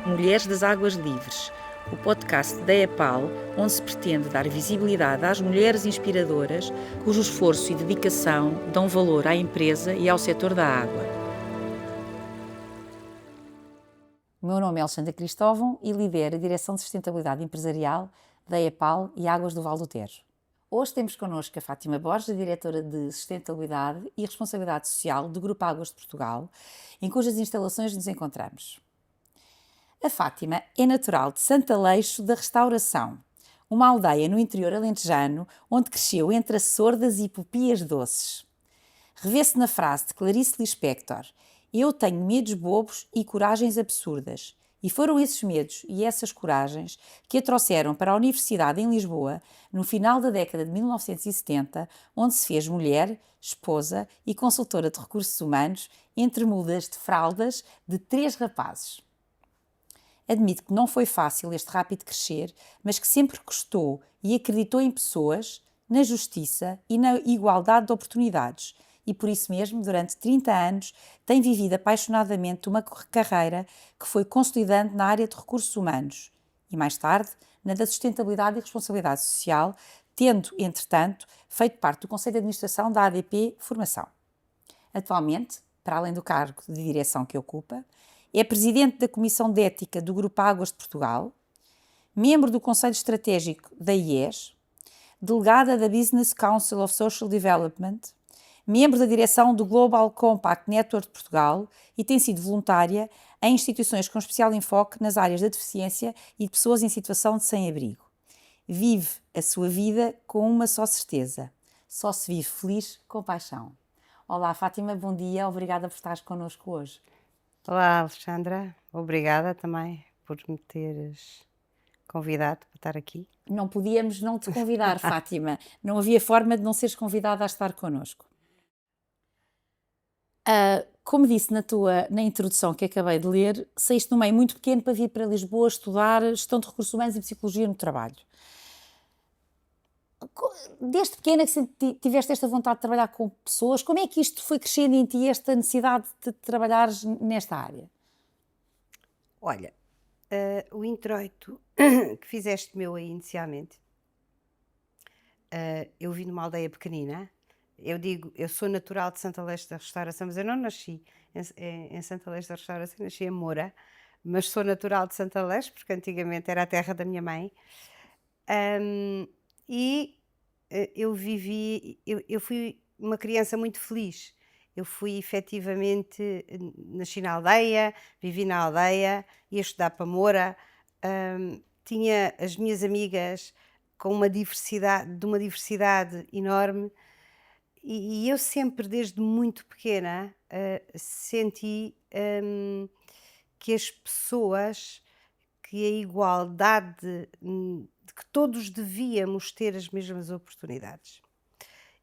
Mulheres das Águas Livres, o podcast da EPAL, onde se pretende dar visibilidade às mulheres inspiradoras cujo esforço e dedicação dão valor à empresa e ao setor da água. O meu nome é Alexandra Cristóvão e lidero a Direção de Sustentabilidade Empresarial da EPAL e Águas do Val do Tejo. Hoje temos connosco a Fátima Borges, diretora de Sustentabilidade e Responsabilidade Social do Grupo Águas de Portugal, em cujas instalações nos encontramos. A Fátima é natural de Santo Aleixo da Restauração, uma aldeia no interior alentejano onde cresceu entre as sordas e pupias doces. Revê-se na frase de Clarice Lispector: "Eu tenho medos bobos e coragens absurdas." E foram esses medos e essas coragens que a trouxeram para a Universidade em Lisboa, no final da década de 1970, onde se fez mulher, esposa e consultora de recursos humanos, entre mudas de fraldas de 3 rapazes. Admito que não foi fácil este rápido crescer, mas que sempre gostou e acreditou em pessoas, na justiça e na igualdade de oportunidades. E por isso mesmo, durante 30 anos, tem vivido apaixonadamente uma carreira que foi consolidando na área de recursos humanos e, mais tarde, na da sustentabilidade e responsabilidade social, tendo, entretanto, feito parte do Conselho de Administração da ADP Formação. Atualmente, para além do cargo de direção que ocupa, é presidente da Comissão de Ética do Grupo Águas de Portugal, membro do Conselho Estratégico da IES, delegada da Business Council of Social Development, membro da direção do Global Compact Network de Portugal e tem sido voluntária em instituições com especial enfoque nas áreas da deficiência e de pessoas em situação de sem-abrigo. Vive a sua vida com uma só certeza: só se vive feliz com paixão. Olá, Fátima, bom dia, obrigada por estares connosco hoje. Olá, Alexandra, obrigada também por me teres convidado para estar aqui. Não podíamos não te convidar, Fátima. Não havia forma de não seres convidada a estar connosco. Como disse na introdução que acabei de ler, saíste num meio muito pequeno para vir para Lisboa estudar gestão de recursos humanos e psicologia no trabalho. Desde pequena que tiveste esta vontade de trabalhar com pessoas, como é que isto foi crescendo em ti, esta necessidade de trabalhares nesta área? Olha, o introito que fizeste meu aí inicialmente, eu vim numa aldeia pequenina. Eu digo, eu sou natural de Santo Aleixo da Restauração, mas eu não nasci em Santo Aleixo da Restauração, nasci em Moura, mas sou natural de Santo Aleixo, porque antigamente era a terra da minha mãe. Eu fui uma criança muito feliz. Eu fui efetivamente, nasci na aldeia, vivi na aldeia, ia estudar para Moura, tinha as minhas amigas com uma diversidade enorme, e eu sempre, desde muito pequena, senti que as pessoas, que a igualdade, de que todos devíamos ter as mesmas oportunidades.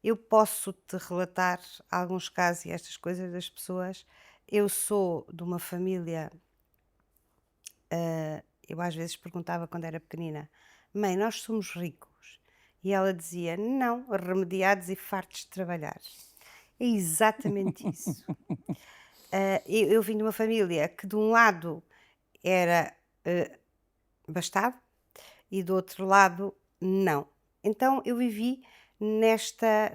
Eu posso-te relatar alguns casos e estas coisas das pessoas. Eu sou de uma família, eu às vezes perguntava quando era pequenina: "Mãe, nós somos ricos?" E ela dizia: "Não, remediados e fartos de trabalhar." É exatamente isso. Eu vim de uma família que de um lado era abastado e do outro lado não. Então eu vivi nesta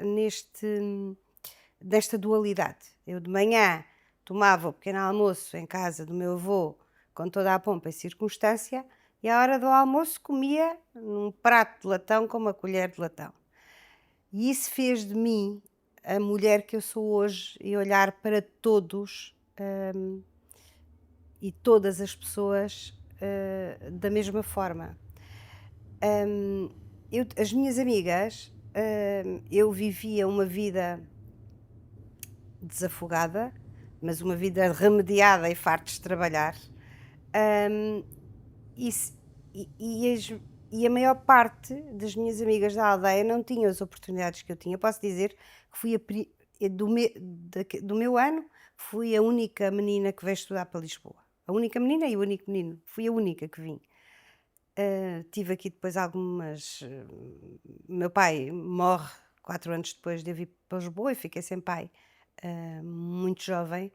dualidade. Eu de manhã tomava o pequeno almoço em casa do meu avô com toda a pompa e circunstância, e à hora do almoço comia num prato de latão com uma colher de latão. E isso fez de mim a mulher que eu sou hoje, e olhar para todos, e todas as pessoas, da mesma forma. As minhas amigas, eu vivia uma vida desafogada, mas uma vida remediada e fartos de trabalhar. E, se- e e a maior parte das minhas amigas da aldeia não tinham as oportunidades que eu tinha. Posso dizer que fui do meu ano, fui a única menina que veio estudar para Lisboa. A única menina e o único menino. Fui a única que vim. Tive aqui depois algumas. Meu pai morre 4 anos depois de eu vir para Lisboa e fiquei sem pai, muito jovem.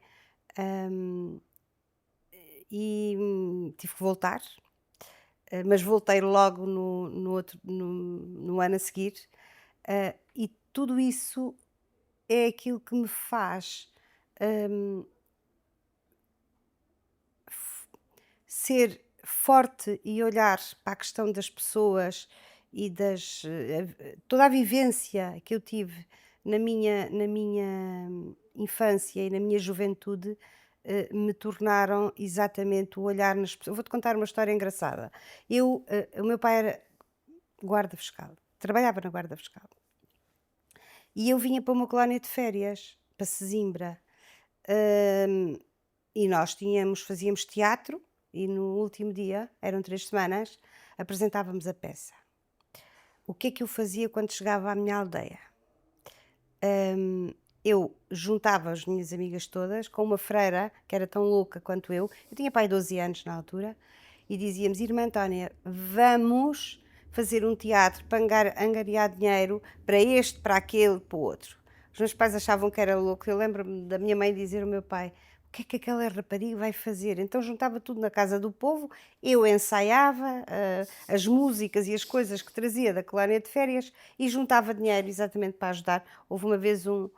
E tive que voltar, mas voltei logo no ano a seguir, e tudo isso é aquilo que me faz, hum, ser forte e olhar para a questão das pessoas e toda a vivência que eu tive na minha infância e na minha juventude, me tornaram exatamente o olhar nas pessoas. Vou-te contar uma história engraçada. O meu pai era guarda fiscal, trabalhava na guarda fiscal. E eu vinha para uma colónia de férias, para Sesimbra. Hum, e nós fazíamos teatro e no último dia, eram 3 semanas, apresentávamos a peça. O que é que eu fazia quando chegava à minha aldeia? Eu juntava as minhas amigas todas com uma freira que era tão louca quanto eu tinha pai 12 anos na altura, e dizíamos: Irmã Antónia, vamos fazer um teatro para angariar dinheiro para este, para aquele, para o outro. Os meus pais achavam que era louco. Eu lembro-me da minha mãe dizer ao meu pai: o que é que aquela rapariga vai fazer? Então juntava tudo na casa do povo, eu ensaiava as músicas e as coisas que trazia da colónia de férias e juntava dinheiro exatamente para ajudar. Houve uma vez um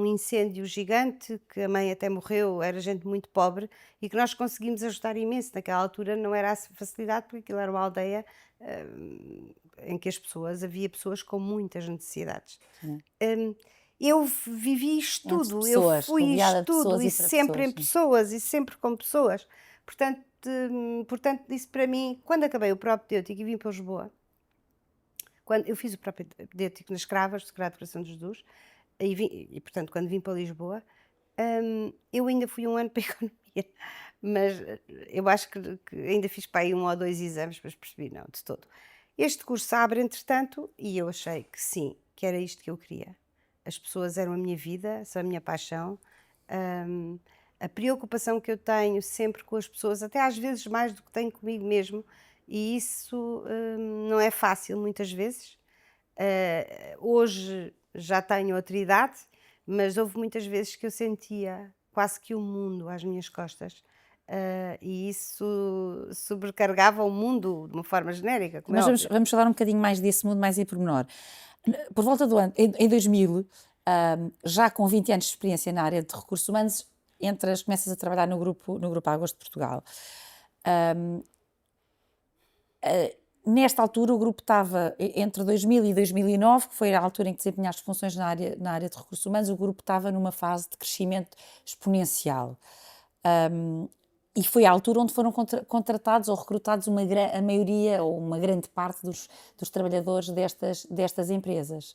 incêndio gigante, que a mãe até morreu, era gente muito pobre, e que nós conseguimos ajudar imenso. Naquela altura não era a facilidade, porque aquilo era uma aldeia em que havia pessoas com muitas necessidades. Hum, eu vivi isto Entre tudo, eu pessoas, fui rodeada isto de tudo pessoas e e para sempre pessoas, em sim. pessoas e sempre com pessoas. Portanto, isso para mim, quando acabei o propedêutico e vim para Lisboa, quando eu fiz o propedêutico nas Cravas, do Sagrado Coração de Jesus, portanto, quando vim para Lisboa, eu ainda fui um ano para a economia, mas eu acho que ainda fiz para aí 1 ou 2 exames, mas percebi, não, de todo. Este curso abre, entretanto, e eu achei que sim, que era isto que eu queria. As pessoas eram a minha vida, são a minha paixão. hum, a preocupação que eu tenho sempre com as pessoas, até às vezes mais do que tenho comigo mesmo, e isso não é fácil muitas vezes. Hoje já tenho outra idade, mas houve muitas vezes que eu sentia quase que o mundo às minhas costas, e isso sobrecarregava o mundo de uma forma genérica, como é Mas vamos, óbvio. vamos falar um bocadinho mais desse mundo, mais em pormenor. Por volta do ano, em 2000, já com 20 anos de experiência na área de recursos humanos, começas a trabalhar no grupo Águas de Portugal. Nesta altura, o grupo estava entre 2000 e 2009, que foi a altura em que desempenhaste funções na área de recursos humanos, o grupo estava numa fase de crescimento exponencial. E foi a altura onde foram contratados ou recrutados a maioria ou uma grande parte dos trabalhadores destas empresas.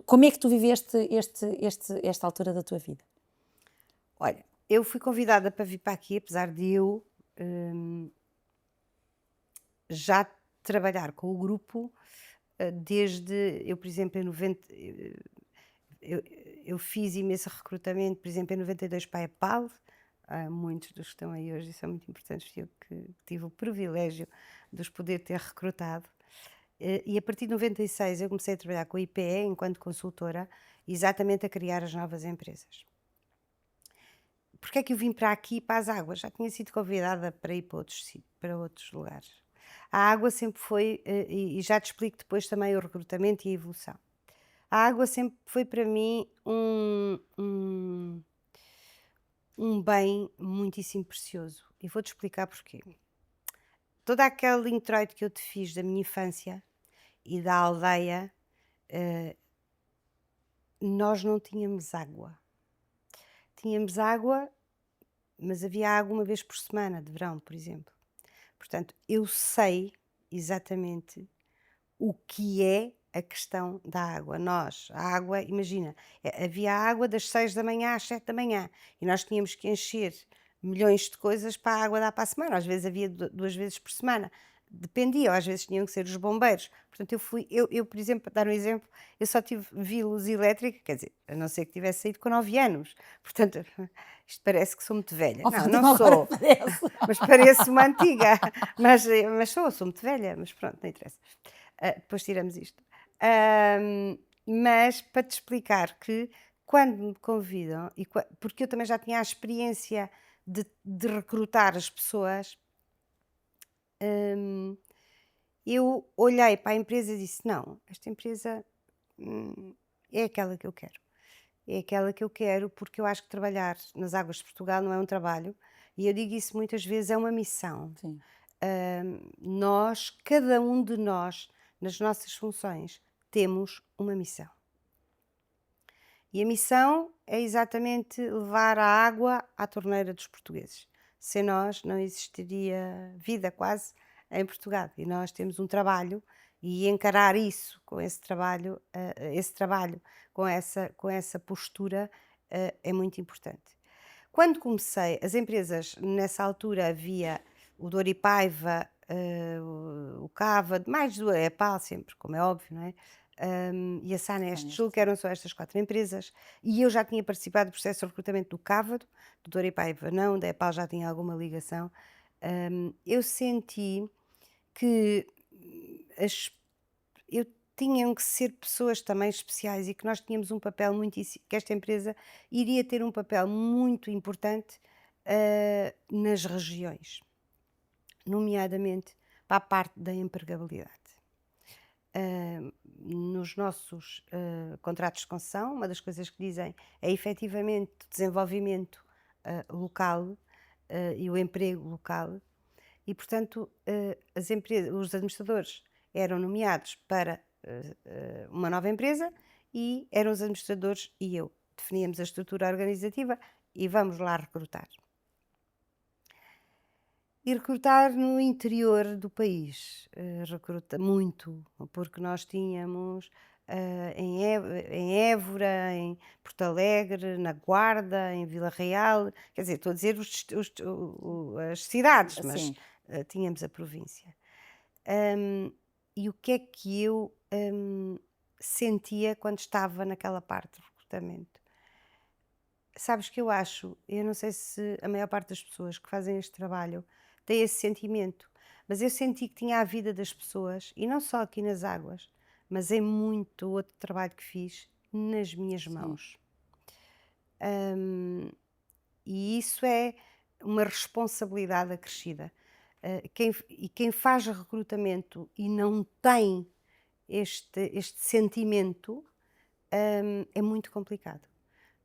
Como é que tu viveste esta altura da tua vida? Olha, eu fui convidada para vir para aqui, apesar de eu já trabalhar com o grupo desde, eu por exemplo, em 90, eu, eu fiz imenso recrutamento, por exemplo, em 92 para a EPAL. Muitos dos que estão aí hoje e são muito importantes, eu que tive o privilégio de os poder ter recrutado. E a partir de 96 eu comecei a trabalhar com a IPE enquanto consultora, exatamente a criar as novas empresas. Porquê é que eu vim para aqui, para as águas? Já tinha sido convidada para ir para outros lugares. A água sempre foi, e já te explico depois também o recrutamento e a evolução. A água sempre foi para mim um bem muitíssimo precioso. E vou-te explicar porquê. Todo aquele introito que eu te fiz da minha infância e da aldeia, nós não tínhamos água. Tínhamos água, mas havia água uma vez por semana, de verão, por exemplo. Portanto, eu sei exatamente o que é a questão da água. A água, imagina, havia água das 6 da manhã às 7 da manhã e nós tínhamos que encher milhões de coisas para a água dar para a semana. Às vezes havia 2 vezes por semana. Dependia, ou às vezes tinham que ser os bombeiros. Portanto, eu, por exemplo, para dar um exemplo, eu só vi luz elétrica, quer dizer, a não ser que tivesse saído com 9 anos. Portanto, isto parece que sou muito velha. Oh, Não, não Fátima, agora sou, parece. mas pareço uma antiga. Mas sou muito velha, mas pronto, não interessa. Depois tiramos isto. Mas para te explicar que quando me convidam, porque eu também já tinha a experiência de recrutar as pessoas, hum, eu olhei para a empresa e disse: não, esta empresa é aquela que eu quero. É aquela que eu quero, porque eu acho que trabalhar nas Águas de Portugal não é um trabalho, e eu digo isso muitas vezes, é uma missão. Sim, Nós, cada um de nós, nas nossas funções, temos uma missão. E a missão é exatamente levar a água à torneira dos portugueses. Sem nós não existiria vida quase em Portugal. E nós temos um trabalho e encarar isso com esse trabalho com essa postura é muito importante. Quando comecei, as empresas nessa altura havia o Dor e Paiva, o Cava, mais do EPAL sempre, como é óbvio, não é? E a Sanest, honesta, julgo que sim. eram só estas 4 empresas, e eu já tinha participado do processo de recrutamento do Cávado, do Dor e Paiva não, da EPAL já tinha alguma ligação. Eu senti que as eu tinham que ser pessoas também especiais e que nós tínhamos um papel que esta empresa iria ter um papel muito importante, nas regiões, nomeadamente para a parte da empregabilidade. Nos nossos, contratos de concessão, uma das coisas que dizem é efetivamente o desenvolvimento, local, e o emprego local e, portanto, os administradores eram nomeados para uma nova empresa e eram os administradores e eu. Definíamos a estrutura organizativa e vamos lá recrutar. E recrutar no interior do país, recruta muito, porque nós tínhamos em Évora, em Porto Alegre, na Guarda, em Vila Real, quer dizer, estou a dizer as cidades, mas Sim, tínhamos a província. E o que é que eu sentia quando estava naquela parte do recrutamento? Sabes que eu não sei se a maior parte das pessoas que fazem este trabalho tem esse sentimento, mas eu senti que tinha a vida das pessoas, e não só aqui nas águas, mas em muito outro trabalho que fiz, nas minhas sim. mãos. E isso é uma responsabilidade acrescida. Quem faz recrutamento e não tem este sentimento, é muito complicado.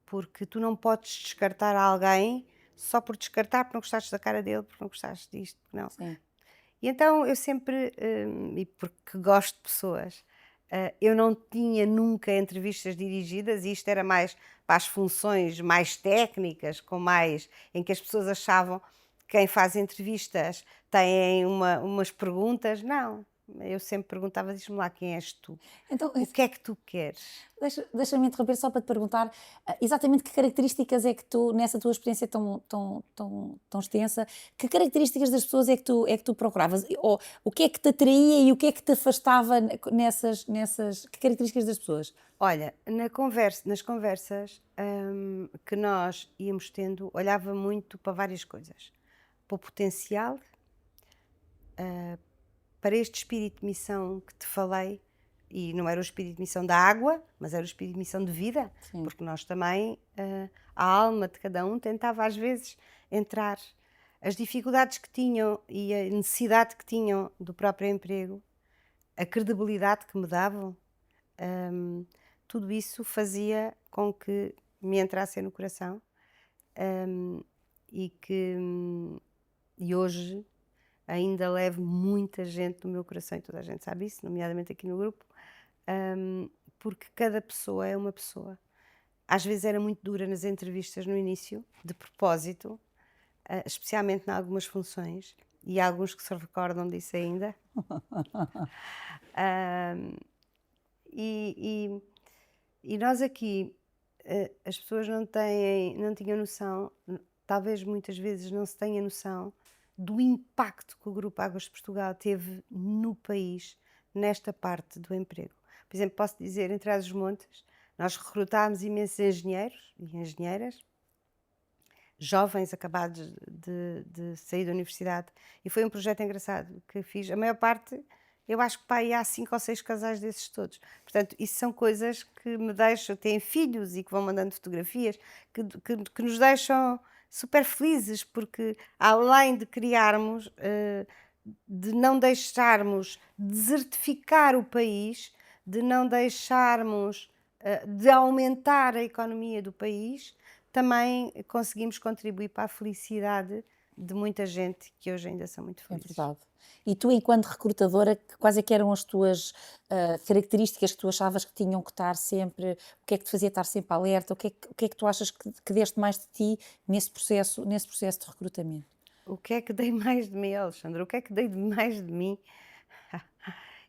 Porque tu não podes descartar alguém só por descartar, porque não gostaste da cara dele, porque não gostaste disto, não. Sim, E então eu sempre, e porque gosto de pessoas, eu não tinha nunca entrevistas dirigidas, e isto era mais para as funções mais técnicas, em que as pessoas achavam que quem faz entrevistas tem umas perguntas. Não, eu sempre perguntava: diz-me lá quem és tu, então o que é que tu queres? deixa-me interromper só para te perguntar exatamente que características é que tu, nessa tua experiência tão extensa, que características das pessoas é que tu procuravas? Ou o que é que te atraía e o que é que te afastava que características das pessoas? Olha, nas conversas, que nós íamos tendo, olhava muito para várias coisas. Para o potencial, para este espírito de missão que te falei, e não era o espírito de missão da água, mas era o espírito de missão de vida, Sim, porque nós também, a alma de cada um tentava às vezes entrar. As dificuldades que tinham e a necessidade que tinham do próprio emprego, a credibilidade que me davam, hum, tudo isso fazia com que me entrassem no coração, hum, e que e hoje ainda levo muita gente no meu coração e toda a gente sabe isso, nomeadamente aqui no grupo, porque cada pessoa é uma pessoa. Às vezes era muito dura nas entrevistas no início, de propósito, especialmente em algumas funções, e há alguns que se recordam disso ainda. Hum, e, e nós aqui, as pessoas não tinham noção, talvez muitas vezes não se tenha noção do impacto que o Grupo Águas de Portugal teve no país, nesta parte do emprego. Por exemplo, posso dizer, em Trás-os-Montes, nós recrutámos imensos engenheiros e engenheiras, jovens acabados de sair da universidade, e foi um projeto engraçado que fiz. A maior parte, eu acho que pá, aí há 5 ou 6 casais desses todos. Portanto, isso são coisas que me deixam, têm filhos e que vão mandando fotografias, que nos deixam super felizes, porque além de criarmos, de não deixarmos desertificar o país, de não deixarmos, de aumentar a economia do país, também conseguimos contribuir para a felicidade de muita gente que hoje ainda são muito É felizes. verdade. E tu, enquanto recrutadora, quais é que eram as tuas características que tu achavas que tinham que estar sempre, o que é que te fazia estar sempre alerta, o que é que tu achas que deste mais de ti nesse processo de recrutamento? O que é que dei mais de mim, Alexandre? O que é que dei de mais de mim?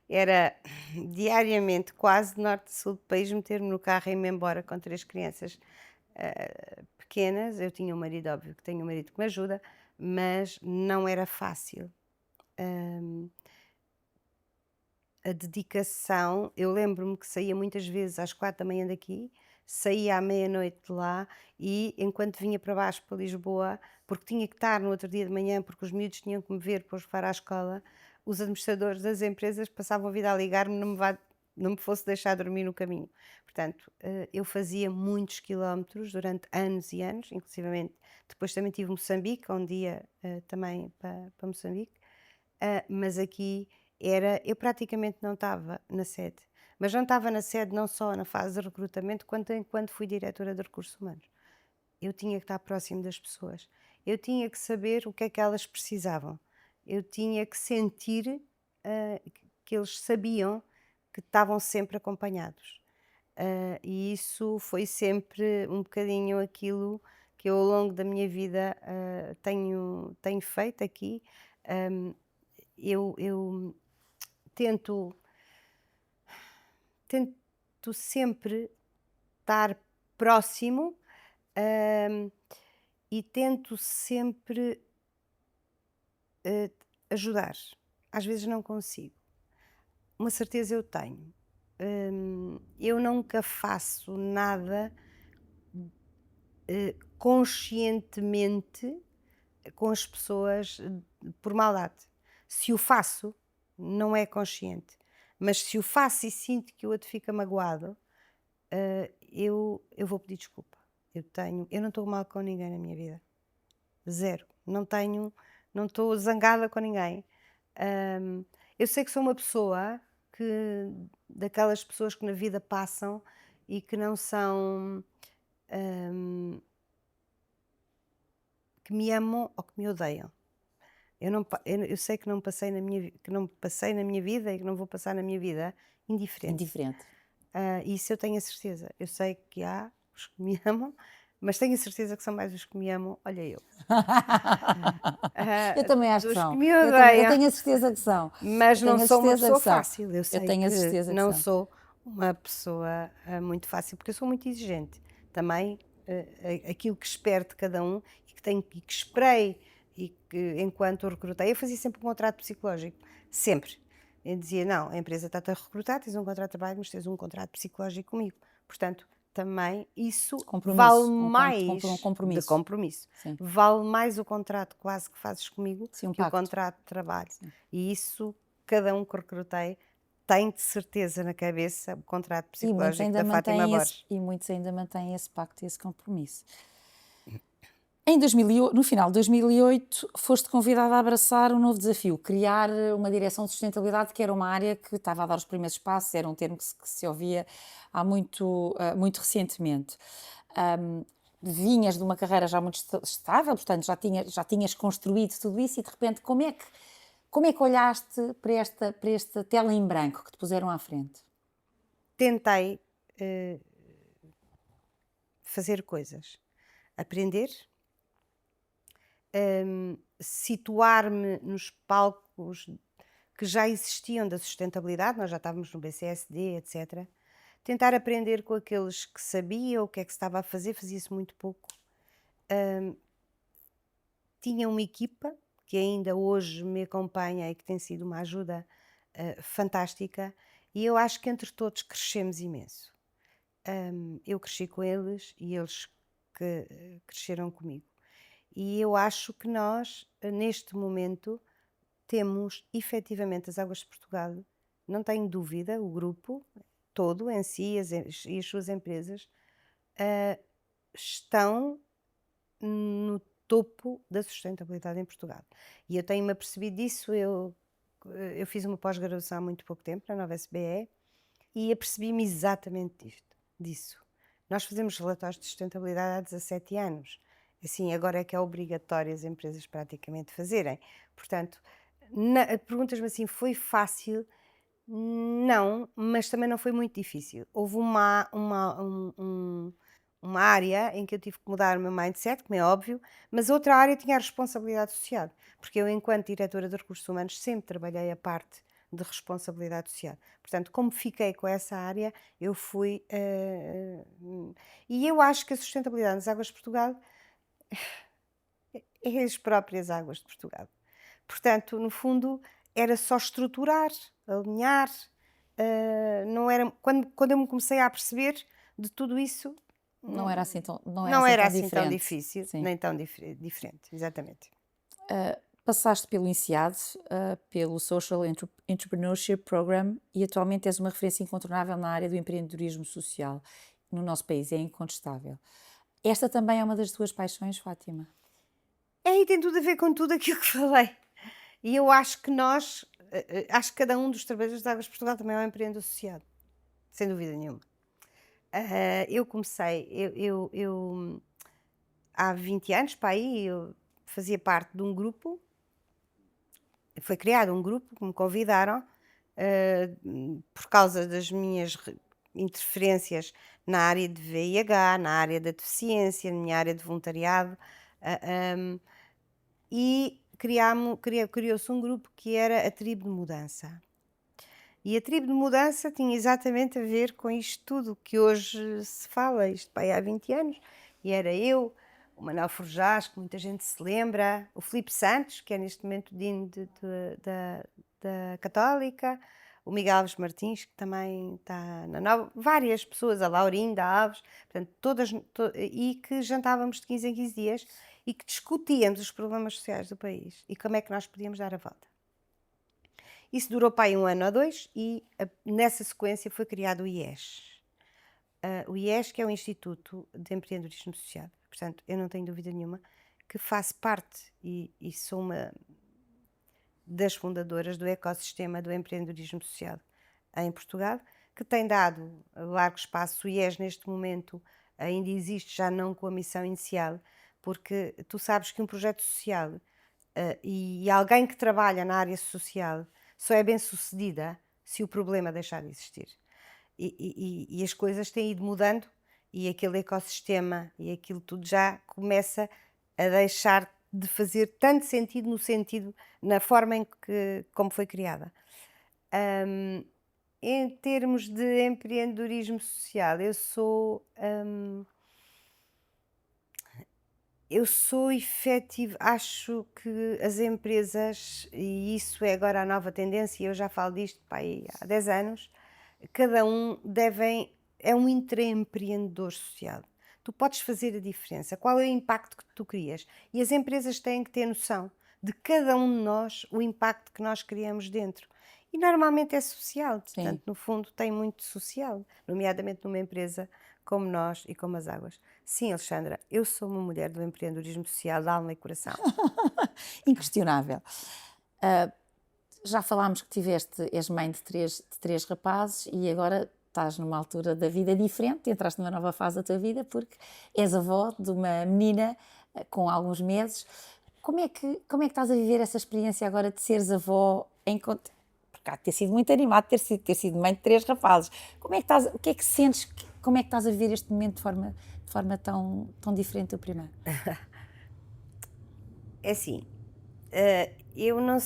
Era diariamente, quase de norte a sul do país, meter-me no carro e ir-me embora com 3 crianças, pequenas. Eu tinha um marido, óbvio que tenho um marido que me ajuda, mas não era fácil. Hum, a dedicação, eu lembro-me que saía muitas vezes às 4 da manhã daqui, saía à meia-noite de lá e enquanto vinha para baixo, para Lisboa, porque tinha que estar no outro dia de manhã, porque os miúdos tinham que me ver para os levar à escola, os administradores das empresas passavam a vida a ligar-me, não me fosse deixar dormir no caminho. Portanto, eu fazia muitos quilómetros durante anos e anos, inclusivamente depois também tive Moçambique, um dia também para Moçambique, mas aqui eu praticamente não estava na sede, mas não estava na sede não só na fase de recrutamento, quanto enquanto fui diretora de recursos humanos. Eu tinha que estar próximo das pessoas, eu tinha que saber o que é que elas precisavam, eu tinha que sentir, que eles sabiam que estavam sempre acompanhados. E isso foi sempre um bocadinho aquilo que eu ao longo da minha vida, tenho feito aqui. Hum, eu tento tento sempre estar próximo, hã, e tento sempre, eh, ajudar. Às vezes não consigo. Uma certeza eu tenho, eu nunca faço nada, conscientemente com as pessoas, por maldade. Se o faço, não é consciente, mas se o faço e sinto que o outro fica magoado, eu vou pedir desculpa. Eu não estou mal com ninguém na minha vida, zero. Não estou zangada com ninguém. Hum, eu sei que sou uma pessoa que daquelas pessoas que na vida passam e que não são, hum, que me amam ou que me odeiam. Eu sei que não passei na minha vi que não passei na minha vida e que não vou passar na minha vida indiferente. Indiferente. Isso eu tenho a certeza. Eu sei que há os que me amam, mas tenho a certeza que são mais os que me amam, olha eu, Eu também acho que dos que são. me Eu odeiam. tenho a certeza que são. Mas Eu não tenho a sou uma certeza que pessoa são. fácil, eu Eu sei tenho a que certeza que não são. sou uma pessoa, muito fácil, porque eu sou muito exigente. Também, aquilo que espero de cada um e que esperei e que enquanto recrutei, eu fazia sempre um contrato psicológico, sempre. Eu dizia: "Não, a empresa está-te a recrutar, tens um contrato de trabalho, mas tens um contrato psicológico comigo". Portanto, também isso vale Compromisso, um mais de compromisso. compromisso, Sim, vale mais o contrato quase que fazes comigo sim, um que o pacto. contrato de trabalho. Sim. E isso cada um que recrutei tem de certeza na cabeça o contrato psicológico da Fátima Borges. E muitos ainda mantêm esse pacto e esse compromisso. No final de 2008, foste convidada a abraçar um novo desafio, criar uma direção de sustentabilidade, que era uma área que estava a dar os primeiros passos, era um termo que se ouvia há muito recentemente. Vinhas de uma carreira já muito estável, portanto já tinhas construído tudo isso e de repente como é que olhaste para esta tela em branco que te puseram à frente? Tentei, eh, fazer coisas, aprender, situar-me nos palcos que já existiam da sustentabilidade, nós já estávamos no BCSD, etc. Tentar aprender com aqueles que sabiam o que é que se estava a fazer, fazia-se muito pouco. Tinha uma equipa que ainda hoje me acompanha e que tem sido uma ajuda, fantástica, e eu acho que entre todos crescemos imenso. Eu cresci com eles e eles que cresceram comigo. E eu acho que nós, neste momento, temos efetivamente as Águas de Portugal, não tenho dúvida, o grupo todo em si e as suas empresas, estão no topo da sustentabilidade em Portugal. E eu tenho-me apercebido disso, eu fiz uma pós-graduação há muito pouco tempo, na nova SBE, e apercebi-me exatamente disso. Nós fazemos relatórios de sustentabilidade há 17 anos. Assim, agora é que é obrigatório as empresas praticamente fazerem. Portanto, perguntas-me assim, foi fácil? Não, mas também não foi muito difícil. Houve uma área em que eu tive que mudar o meu mindset, como é óbvio, mas outra área tinha a responsabilidade social, porque eu, enquanto diretora de recursos humanos, sempre trabalhei a parte de responsabilidade social. Portanto, como fiquei com essa área, eu fui. E eu acho que a sustentabilidade nas águas de Portugal é as próprias águas de Portugal. Portanto, no fundo, era só estruturar, alinhar. Não era, quando eu me comecei a perceber de tudo isso, Não era assim tão, não era não assim era tão assim tão diferente. difícil, Sim. nem tão diferente, exatamente. Passaste pelo INSEAD, pelo Social Entrepreneurship Program e atualmente és uma referência incontornável na área do empreendedorismo social. No nosso país é incontestável. Esta também é uma das tuas paixões, Fátima? É, e tem tudo a ver com tudo aquilo que falei. E eu acho que acho que cada um dos trabalhadores da Águas de Portugal também é um empreendedor social, sem dúvida nenhuma. Eu comecei, há 20 anos, para aí, eu fazia parte de um grupo. Foi criado um grupo que me convidaram, por causa das minhas interferências na área de VIH, na área da deficiência, na minha área de voluntariado, e criou-se um grupo que era a Tribo de Mudança. E a Tribo de Mudança tinha exatamente a ver com isto tudo que hoje se fala, isto vai há 20 anos, e era eu, o Manuel Forjás, que muita gente se lembra, o Filipe Santos, que é neste momento Dino da Católica, o Miguel Alves Martins, que também está na nova, várias pessoas, a Laurinda Alves, portanto, e que jantávamos de 15 em 15 dias e que discutíamos os problemas sociais do país e como é que nós podíamos dar a volta. Isso durou para aí 1 ano ou 2 e nessa sequência foi criado o IES. O IES, que é o Instituto de Empreendedorismo Social. Portanto, eu não tenho dúvida nenhuma que faço parte e sou uma das fundadoras do ecossistema do empreendedorismo social em Portugal, que tem dado largo espaço. O IES, neste momento, ainda existe, já não com a missão inicial, porque tu sabes que um projeto social e alguém que trabalha na área social só é bem sucedida se o problema deixar de existir. E as coisas têm ido mudando e aquele ecossistema e aquilo tudo já começa a deixar de fazer tanto sentido na forma como foi criada. Em termos de empreendedorismo social, eu sou efetivo, acho que as empresas, e isso é agora a nova tendência, eu já falo disto há 10 anos, cada um é um intraempreendedor social. Tu podes fazer a diferença. Qual é o impacto que tu crias? E as empresas têm que ter noção de cada um de nós, o impacto que nós criamos dentro. E normalmente é social, Sim. portanto, no fundo, tem muito social, nomeadamente numa empresa como nós e como as águas. Sim, Alexandra, eu sou uma mulher do empreendedorismo social, de alma e coração. Inquestionável. Já falámos que és mãe de três rapazes e agora estás numa altura da vida diferente, entraste numa nova fase da tua vida porque és avó de uma menina com alguns meses. Como é que estás a viver essa experiência agora de seres avó porque há de ter sido muito animado ter sido mãe de 3 rapazes. O que é que sentes, como é que estás a viver este momento de forma tão diferente do primeiro? É assim, eu não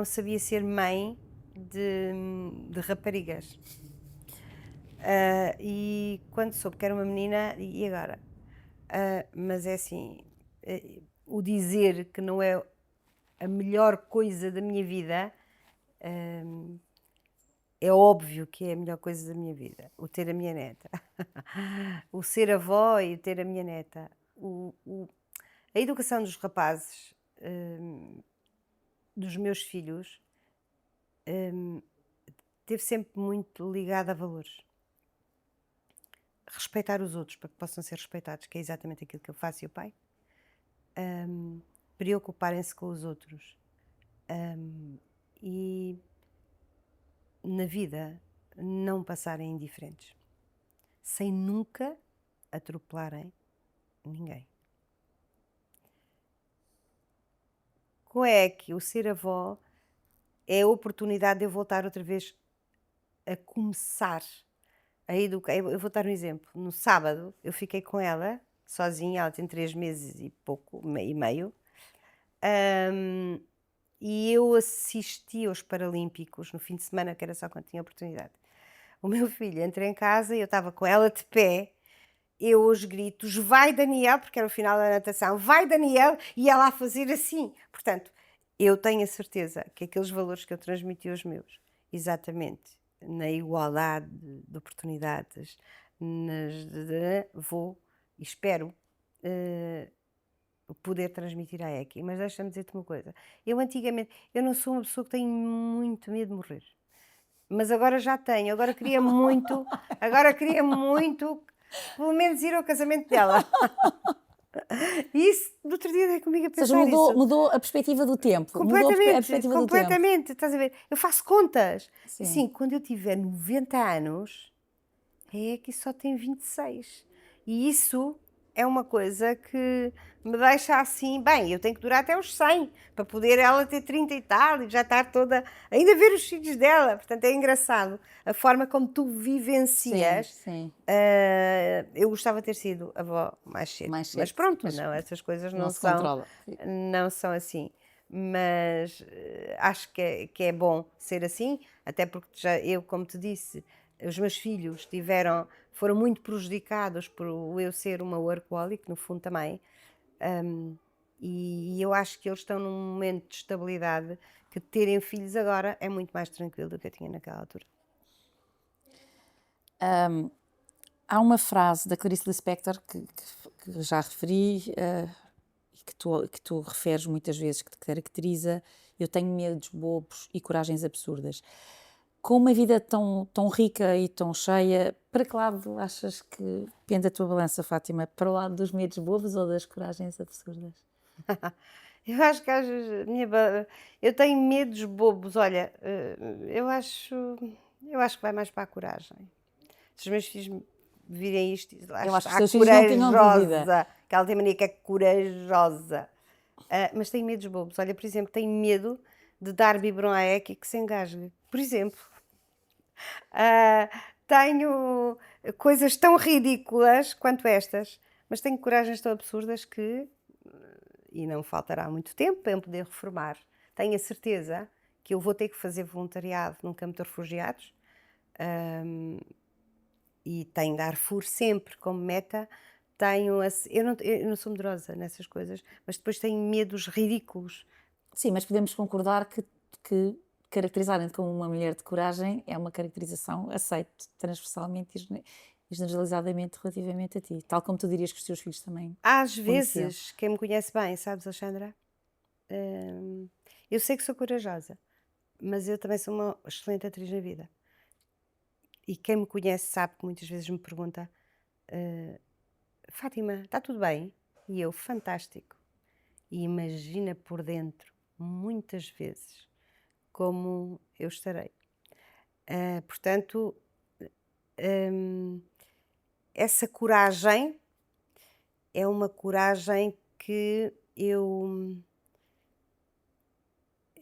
sabia ser mãe de raparigas. E quando soube que era uma menina, e agora? Mas é assim, o dizer que não é a melhor coisa da minha vida, é óbvio que é a melhor coisa da minha vida, o ter a minha neta. O ser avó e o ter a minha neta. A educação dos rapazes, dos meus filhos, esteve sempre muito ligada a valores. Respeitar os outros para que possam ser respeitados, que é exatamente aquilo que eu faço e o pai. preocuparem-se com os outros e na vida não passarem indiferentes, sem nunca atropelarem ninguém. Como é que o ser avó é a oportunidade de eu voltar outra vez a começar a educar? Eu vou dar um exemplo. No sábado eu fiquei com ela sozinha, ela tem 3 meses e pouco, e meio, e eu assisti aos Paralímpicos no fim de semana, que era só quando tinha oportunidade. O meu filho entrou em casa e eu estava com ela de pé, eu aos gritos, vai Daniel, porque era o final da natação, vai Daniel, e ela a fazer assim. Portanto, eu tenho a certeza que aqueles valores que eu transmiti aos meus, exatamente, na igualdade de oportunidades, vou e espero poder transmitir à Eki. Mas deixa-me dizer-te uma coisa, eu antigamente, eu não sou uma pessoa que tem muito medo de morrer, mas agora já tenho, agora queria muito, pelo menos ir ao casamento dela. E isso, do outro dia dei comigo a Ou seja, pensar isso. mudou a perspectiva do tempo. Mudou a perspectiva do tempo. Completamente, estás a ver? Eu faço contas. Sim. Assim, quando eu tiver 90 anos, é que só tem 26. E isso é uma coisa que me deixa assim, bem, eu tenho que durar até os 100, para poder ela ter 30 e tal, e já estar toda, ainda ver os filhos dela. Portanto, é engraçado a forma como tu vivencias. Sim. Eu gostava de ter sido avó mais cedo. Mas pronto, não, essas coisas não se são, controla. não são assim. Mas acho que é bom ser assim, até porque já eu, como te disse, os meus filhos foram muito prejudicados por eu ser uma workaholic, no fundo também, e eu acho que eles estão num momento de estabilidade que terem filhos agora é muito mais tranquilo do que eu tinha naquela altura. Há uma frase da Clarice Lispector que já referi e que tu referes muitas vezes, que te caracteriza: eu tenho medos bobos e coragens absurdas. Com uma vida tão rica e tão cheia, para que lado achas que pende a tua balança, Fátima? Para o lado dos medos bobos ou das coragens absurdas? Eu acho que às vezes eu tenho medos bobos. Olha, eu acho que vai mais para a coragem. Se os meus filhos virem isto e lá Eu acho que está os teus filhos não tenham dúvida. corajosa, que ela tem mania que é corajosa. Mas tenho medos bobos. Olha, por exemplo, tenho medo de dar biberon à Eki que se engasgue. Por exemplo. Tenho coisas tão ridículas quanto estas, mas tenho coragens tão absurdas que, e não faltará muito tempo para eu poder reformar, tenho a certeza que eu vou ter que fazer voluntariado num campo de refugiados, e tenho Darfur sempre como meta. Eu não sou medrosa nessas coisas, mas depois tenho medos ridículos. Sim, mas podemos concordar que caracterizarem-te como uma mulher de coragem é uma caracterização aceite transversalmente e generalizadamente relativamente a ti, tal como tu dirias que os teus filhos também. Às vezes, quem me conhece bem, sabes, Alexandra, eu sei que sou corajosa, mas eu também sou uma excelente atriz na vida. E quem me conhece sabe que muitas vezes me pergunta: Fátima, está tudo bem? E eu, fantástico. E imagina por dentro, muitas vezes, como eu estarei. Portanto, essa coragem é uma coragem que é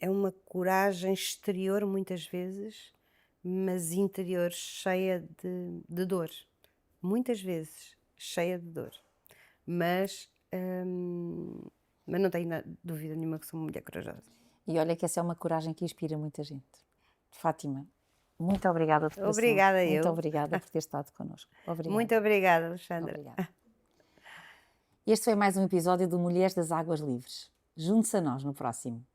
uma coragem exterior muitas vezes, mas interior cheia de dor. Muitas vezes cheia de dor. Mas não tenho dúvida nenhuma que sou uma mulher corajosa. E olha que essa é uma coragem que inspira muita gente. Fátima, muito obrigada por Obrigada eu. Muito obrigada por ter estado connosco. Obrigada. Muito obrigada, Alexandra. Obrigada. Este foi mais um episódio do Mulheres das Águas Livres. Junte-se a nós no próximo.